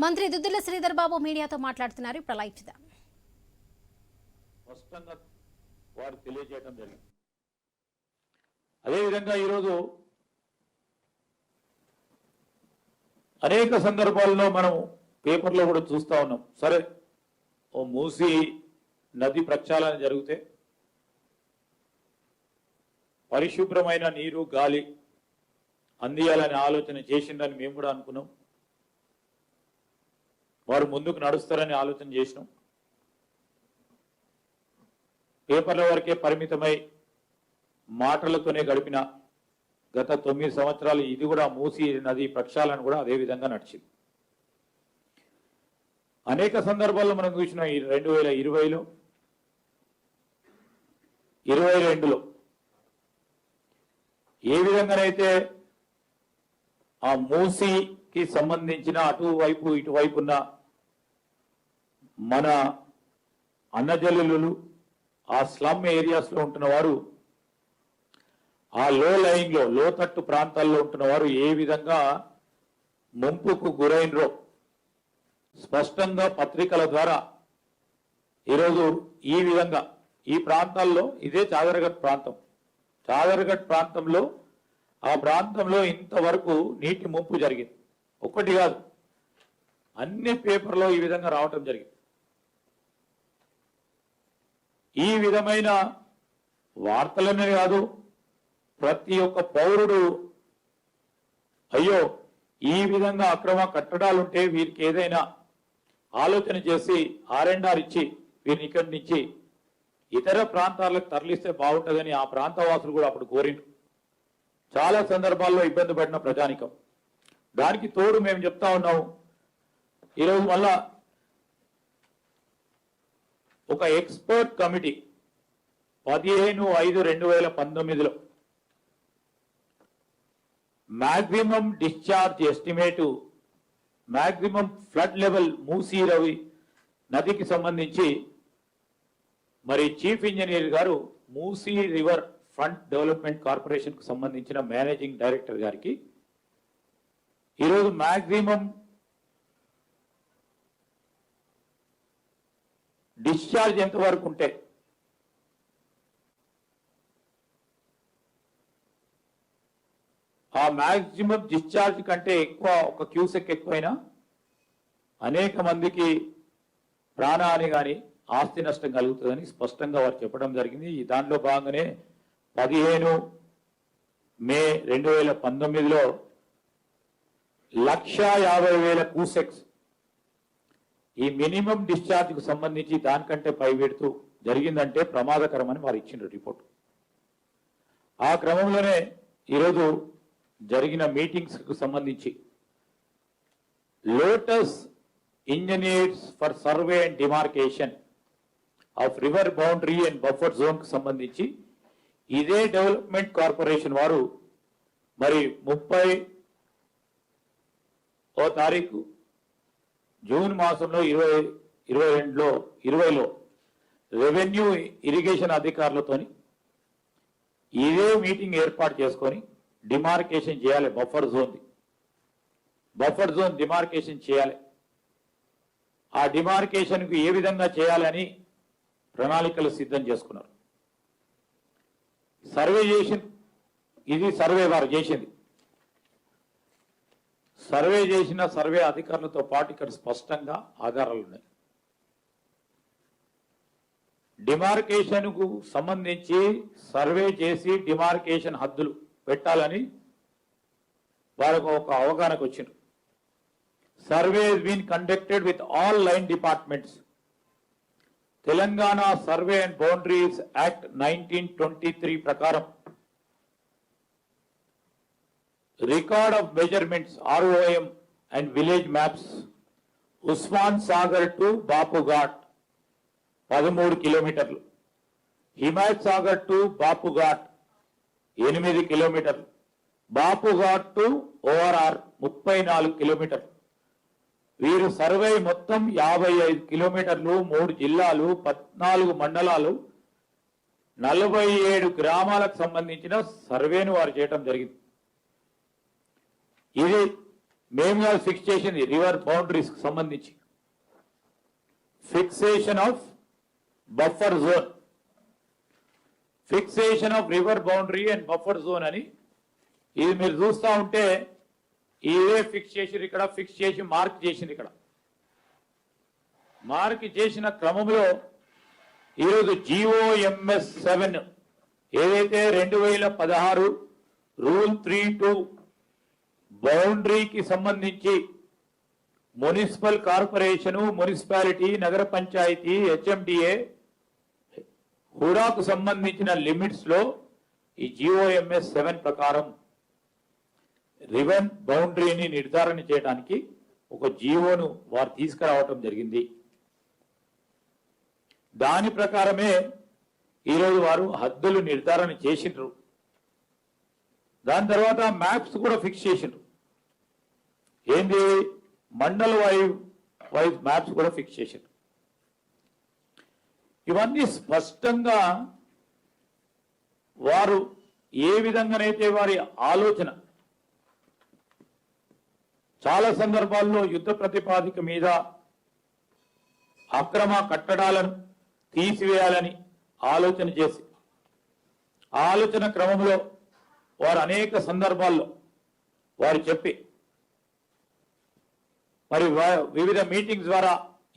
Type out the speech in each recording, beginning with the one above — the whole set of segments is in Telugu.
మంత్రి దుద్దిల శ్రీధర్ బాబు మీడియాతో మాట్లాడుతున్నారు. ఇప్పుడు లైవ్ చూద్దాం. స్పష్టంగా వారు తెలియజేయడం జరిగింది. అదేవిధంగా ఈరోజు అనేక సందర్భాల్లో మనం పేపర్లో కూడా చూస్తా ఉన్నాం. సరే, ఓ మూసీ నది ప్రక్షాళన జరిగితే పరిశుభ్రమైన నీరు గాలి అందియాలనే ఆలోచన చేసిందని మేము కూడా అనుకున్నాం. వారు ముందుకు నడుస్తారని ఆలోచన చేసినాం. పేపర్ల వరకే పరిమితమై మాటలతోనే గడిపిన గత 9 సంవత్సరాలు ఇది కూడా మూసీ నది ప్రక్షాళన కూడా అదే విధంగా నడిచింది. అనేక సందర్భాల్లో మనం చూసినాం. 2020లో 22లో ఏ విధంగానైతే ఆ మూసీకి సంబంధించిన అటువైపు ఇటువైపు ఉన్న మన అన్నజల్లులు ఆ స్లమ్ ఏరియాస్ లో ఉంటున్న వారు, ఆ లో లైన్ లో లోతట్టు ప్రాంతాల్లో ఉంటున్న వారు ఏ విధంగా ముంపుకు గురైనరో స్పష్టంగా పత్రికల ద్వారా ఈరోజు ఈ విధంగా ఈ ప్రాంతాల్లో ఇదే చాదరగట్ ప్రాంతం. చాదరగట్ ప్రాంతంలో ఆ ప్రాంతంలో ఇంతవరకు నీటి ముంపు జరిగింది. ఒక్కటి కాదు, అన్ని పేపర్లో ఈ విధంగా రావటం జరిగింది. ఈ విధమైన వార్తలనే కాదు, ప్రతి ఒక్క పౌరుడు అయ్యో ఈ విధంగా అక్రమ కట్టడాలుంటే వీరికి ఏదైనా ఆలోచన చేసి R&R ఇచ్చి వీరిని ఇక్కడి నుంచి ఇతర ప్రాంతాలకు తరలిస్తే బాగుంటుందని ఆ ప్రాంతవాసులు కూడా అప్పుడు కోరిండ్రు. చాలా సందర్భాల్లో ఇబ్బంది పడిన ప్రజానికం. దానికి తోడు మేము చెప్తా ఉన్నాము, ఈరోజు మళ్ళా ఒక ఎక్స్పర్ట్ కమిటీ 15/5/2019లో maximum discharge estimate, maximum flood level Musi నదికి సంబంధించి మరి చీఫ్ ఇంజనీర్ గారు Musi river front development corporation కు సంబంధించిన మేనేజింగ్ డైరెక్టర్ గారికి ఈరోజు మ్యాక్సిమం డిశ్చార్జ్ ఎంతవరకు ఉంటే ఆ మ్యాక్సిమం డిశ్చార్జ్ కంటే ఎక్కువ ఒక క్యూసెక్ ఎక్కువైనా అనేక మందికి ప్రాణహాని కానీ ఆస్తి నష్టం కలుగుతుందని స్పష్టంగా వారు చెప్పడం జరిగింది. దానిలో భాగంగానే 15 మే 2019లో 1,50,000 క్యూసెక్స్ ఈ మినిమం డిశ్చార్జ్ కు సంబంధించి దానికంటే పైబెడుతూ జరిగిందంటే ప్రమాదకరమని వారు ఇచ్చిన రిపోర్ట్. ఆ క్రమంలోనే ఈరోజు జరిగిన మీటింగ్స్ కు సంబంధించి lotus engineers for survey and demarcation of river boundary and buffer zone కు సంబంధించి ఇదే డెవలప్మెంట్ కార్పొరేషన్ వారు మరి 30వ తారీఖు జూన్ మాసంలో 2020లో రెవెన్యూ ఇరిగేషన్ అధికారులతోని ఇదే మీటింగ్ ఏర్పాటు చేసుకొని డిమార్కేషన్ చేయాలి. బఫర్ జోన్ డిమార్కేషన్ చేయాలి. ఆ డిమార్కేషన్ కు ఏ విధంగా చేయాలని ప్రణాళికలు సిద్ధం చేసుకున్నారు. సర్వే ఇది సర్వే వారు చేసింది. సర్వే చేసిన సర్వే అధికారులతో పాటు ఇక్కడ స్పష్టంగా ఆధారాలు ఉన్నాయి. డిమార్కేషన్ కు సంబంధించి సర్వే చేసి డిమార్కేషన్ హద్దులు పెట్టాలని వారికి ఒక అవగాహనకు వచ్చింది. Survey has been conducted with all line departments. Telangana survey and boundaries act 1923 ప్రకారం record of measurements ROM and village maps Osman Sagar to Bapughat 13 కిలోమీటర్లు, హిమాయత్ సాగర్ టు బాపుఘాట్ 8 కిలోమీటర్లు, బాపుఘాట్ టు ORR 34 కిలోమీటర్లు. వీరు సర్వే మొత్తం 55 కిలోమీటర్లు, 3 జిల్లాలు, 14 మండలాలు, 47 గ్రామాలకు సంబంధించిన సర్వేను వారు చేయడం జరిగింది. ఇది మేము కాదు ఫిక్స్ చేసింది, రివర్ బౌండరీస్ కి సంబంధించి fixation of buffer zone, fixation of river boundary and buffer zone అని ఇది మీరు చూస్తూ ఉంటే ఇదే ఫిక్స్ చేసి ఇక్కడ ఫిక్స్ చేసి మార్క్ చేసింది. ఇక్కడ మార్క్ చేసిన క్రమంలో ఈరోజు GOMS 7 ఏదైతే 2016 రూల్ 3(2) బౌండరీకి సంబంధించి మున్సిపల్ కార్పొరేషను, మున్సిపాలిటీ, నగర పంచాయతీ, HMDA, హుడాకు సంబంధించిన లిమిట్స్ లో ఈ GOMS 7 ప్రకారం రివర్ బౌండరీని నిర్ధారణ చేయడానికి ఒక జీవోను వారు తీసుకురావటం జరిగింది. దాని ప్రకారమే ఈరోజు వారు హద్దులు నిర్ధారణ చేసిండ్రు. దాని తర్వాత మ్యాప్స్ కూడా ఫిక్స్ చేసిండ్రు. ఏంది, మండల వైజ్ మ్యాప్స్ కూడా ఫిక్స్ చేసిండ్రు. ఇవన్నీ స్పష్టంగా వారు ఏ విధంగానైతే వారి ఆలోచన చాలా సందర్భాల్లో యుద్ధ ప్రతిపాదిక మీద అక్రమ కట్టడాలను తీసివేయాలని ఆలోచన చేసి ఆలోచన క్రమంలో వారు అనేక సందర్భాల్లో వారు చెప్పి మరి వివిధ మీటింగ్స్ ద్వారా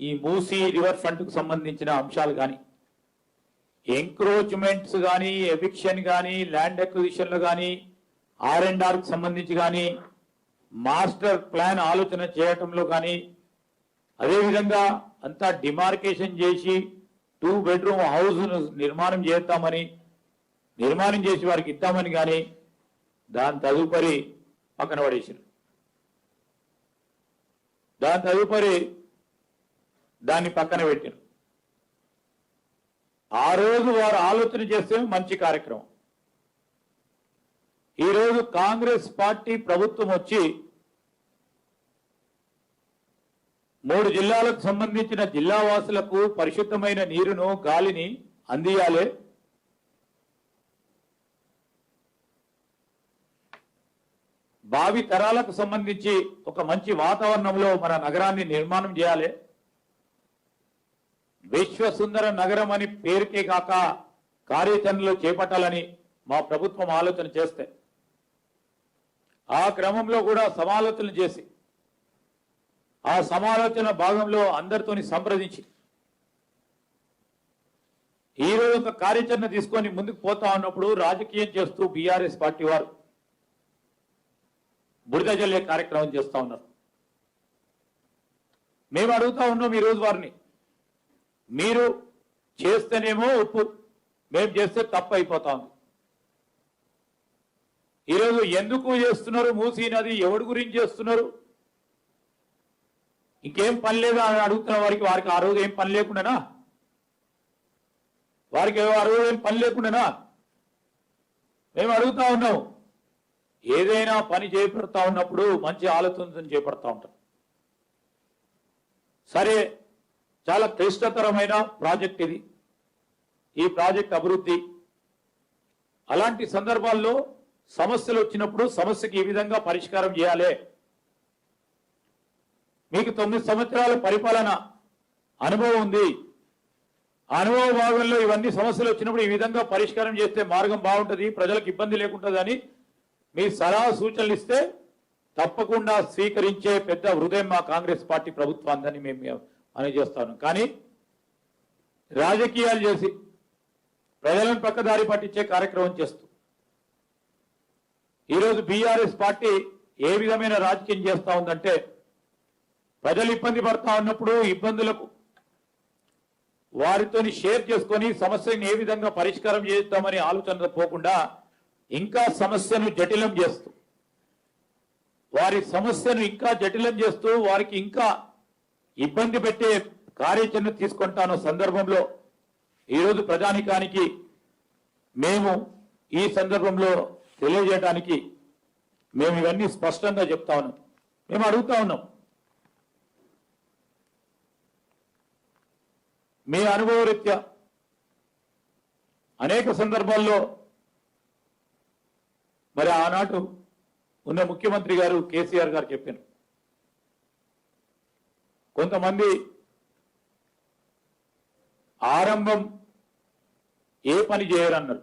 ఈ మూసీ రివర్ ఫ్రంట్ కు సంబంధించిన అంశాలు కానీ, ఎంక్రోచ్మెంట్స్ కానీ, ఎవిక్షన్ కానీ, ల్యాండ్ అక్విజిషన్లు కానీ, R&R కు సంబంధించి కానీ, మాస్టర్ ప్లాన్ ఆలోచన చేయటంలో కానీ, అదేవిధంగా అంతా డిమార్కేషన్ చేసి 2 బెడ్రూమ్ హౌస్ నిర్మాణం చేసి వారికి ఇద్దామని కానీ దాని తదుపరి పక్కన పడేసారు. దాని తదుపరి దాన్ని పక్కన పెట్టారు. ఆ రోజు వారు ఆలోచన చేస్తే మంచి కార్యక్రమం. ఈరోజు కాంగ్రెస్ పార్టీ ప్రభుత్వం వచ్చి 3 జిల్లాలకు సంబంధించిన జిల్లా వాసులకు పరిశుద్ధమైన నీరును, గాలిని అందియాలి. భావి తరాలకు సంబంధించి ఒక మంచి వాతావరణంలో మన నగరాన్ని నిర్మాణం చేయాలి. విశ్వసుందర నగరం అని పేరుకే కాక కార్యాచరణలో చేపట్టాలని మా ప్రభుత్వం ఆలోచన చేస్తే, ఆ క్రమంలో కూడా సమాలోచన చేసి ఆ సమాలోచన భాగంలో అందరితోని సంప్రదించి ఈరోజు ఒక కార్యాచరణ తీసుకొని ముందుకు పోతా ఉన్నప్పుడు రాజకీయం చేస్తూ బీఆర్ఎస్ పార్టీ వారు బురద జల్లే కార్యక్రమం చేస్తా ఉన్నారు. మేము అడుగుతా ఉన్నాం ఈరోజు వారిని, మీరు చేస్తేనేమో ఉప్పు, మేము చేస్తే తప్పు అయిపోతా ఉంది. ఈరోజు ఎందుకు చేస్తున్నారు? మూసీ నది ఎవరి గురించి చేస్తున్నారు? ఇంకేం పని లేదా అని అడుగుతున్న వారికి ఆ రోజు ఏం పని లేకుండానా? వారికి ఆ రోజు ఏం పని లేకుండానా? మేము అడుగుతా ఉన్నాం. ఏదైనా పని చేపడతా ఉన్నప్పుడు మంచి ఆలోచన చేపడతా ఉంటాం. సరే, చాలా క్లిష్టతరమైన ప్రాజెక్ట్ ఇది, ఈ ప్రాజెక్ట్ అభివృద్ధి. అలాంటి సందర్భాల్లో సమస్యలు వచ్చినప్పుడు సమస్యకి ఈ విధంగా పరిష్కారం చేయాలి. మీకు 9 సంవత్సరాల పరిపాలన అనుభవం ఉంది. అనుభవ భాగంలో ఇవన్నీ సమస్యలు వచ్చినప్పుడు ఈ విధంగా పరిష్కారం చేస్తే మార్గం బాగుంటుంది, ప్రజలకు ఇబ్బంది లేకుంటుంది అని మీ సలహా సూచనలు ఇస్తే తప్పకుండా స్వీకరించే పెద్ద హృదయం మా కాంగ్రెస్ పార్టీ ప్రభుత్వాన్ని మేము అందజేస్తాను. కానీ రాజకీయాలు చేసి ప్రజలను పక్కదారి పట్టించే కార్యక్రమం చేస్తూ ఈరోజు బీఆర్ఎస్ పార్టీ ఏ విధమైన రాజకీయం చేస్తా ఉందంటే, ప్రజలు ఇబ్బంది పడతా ఉన్నప్పుడు ఇబ్బందులకు వారితో షేర్ చేసుకొని సమస్యను ఏ విధంగా పరిష్కారం చేద్దామని ఆలోచన పోకుండా ఇంకా సమస్యను జటిలం చేస్తూ, వారి సమస్యను ఇంకా జటిలం చేస్తూ వారికి ఇంకా ఇబ్బంది పెట్టే కార్యాచరణ తీసుకుంటాను సందర్భంలో ఈరోజు ప్రజానికానికి మేము ఈ సందర్భంలో తెలియజేయడానికి మేము ఇవన్నీ స్పష్టంగా చెప్తా ఉన్నాం. మేము అడుగుతా ఉన్నాం, మీ అనుభవ రీత్యా అనేక సందర్భాల్లో మరి ఆనాడు ఉన్న ముఖ్యమంత్రి గారు కేసీఆర్ గారు చెప్పారు, కొంతమంది ఆరంభం ఏ పని చేయరన్నారు,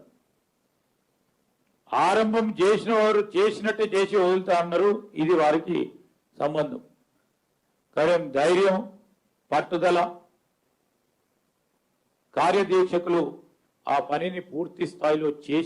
ఆరంభం చేసిన వారు చేసినట్టే చేసి వదులుతా అన్నారు. ఇది వారికి సంబంధం. కానీ ధైర్యం, పట్టుదల, కార్యదీక్షకులు ఆ పనిని పూర్తి స్థాయిలో చేసి